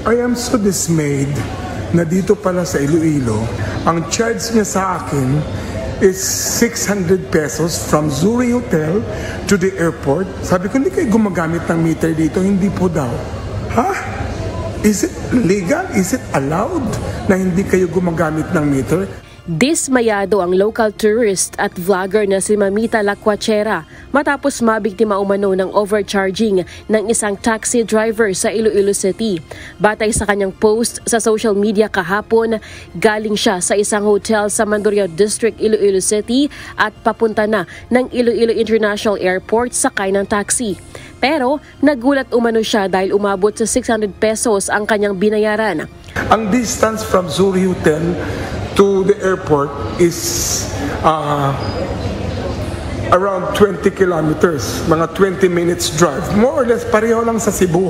I am so dismayed na dito pala sa Iloilo, ang charge niya sa akin is 600 pesos from Zuri Hotel to the airport. Sabi ko, hindi kayo gumagamit ng meter dito. Hindi po daw. Ha? Is it legal? Is it allowed na hindi kayo gumagamit ng meter? Dismayado ang local tourist at vlogger na si Mamita Lacuachera matapos mabiktima umano ng overcharging ng isang taxi driver sa Iloilo City. Batay sa kanyang post sa social media kahapon, galing siya sa isang hotel sa Mandurrio District, Iloilo City at papunta na ng Iloilo International Airport sakay ng taxi. Pero nagulat umano siya dahil umabot sa 600 pesos ang kanyang binayaran. Ang distance from Zuri Hotel to the airport is around 20 kilometers, mga 20 minutes drive. More or less pareho lang sa Cebu.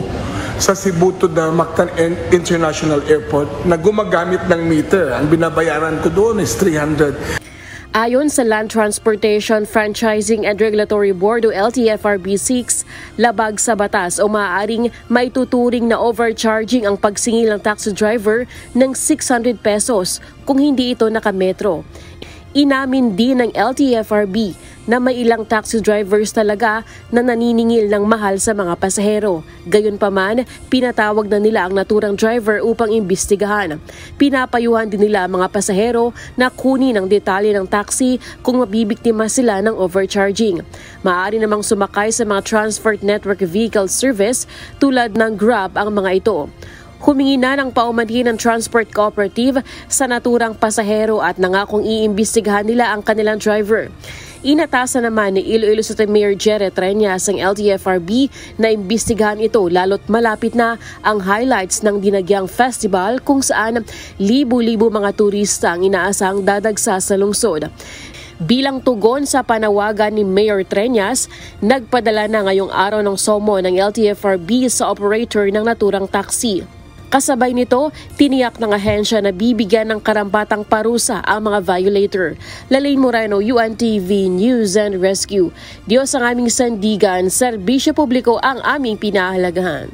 Sa Cebu to the Mactan International Airport na gumagamit ng meter. Ang binabayaran ko doon is 300. Ayon sa Land Transportation Franchising and Regulatory Board o LTFRB6, labag sa batas o maaaring maituturing na overcharging ang pagsingil ng taxi driver ng 600 pesos kung hindi ito nakametro. Inamin din ng LTFRB na may ilang taxi drivers talaga na naniningil ng mahal sa mga pasahero. Gayunpaman, pinatawag na nila ang naturang driver upang imbestigahan. Pinapayuhan din nila ang mga pasahero na kunin ang detalye ng taxi kung mabibiktima sila ng overcharging. Maaari namang sumakay sa mga Transport Network Vehicle Service tulad ng Grab ang mga ito. Humingi na ng paumanhin ng Transport Cooperative sa naturang pasahero at nangakong iimbestigahan nila ang kanilang driver. Inatasan naman ni Iloilo City Mayor Jerry Treñas ang LTFRB na imbestigahan ito lalo't malapit na ang highlights ng Dinagyang Festival kung saan libu-libu mga turista ang inaasang dadagsa sa lungsod. Bilang tugon sa panawagan ni Mayor Treñas, nagpadala na ngayong araw ng SOMO ng LTFRB sa operator ng naturang taxi. Kasabay nito, tiniyak ng ahensya na bibigyan ng karampatang parusa ang mga violator. Lalaine Moreno, UNTV News and Rescue. Diyos ang aming sandigan, serbisyo publiko ang aming pinahalagahan.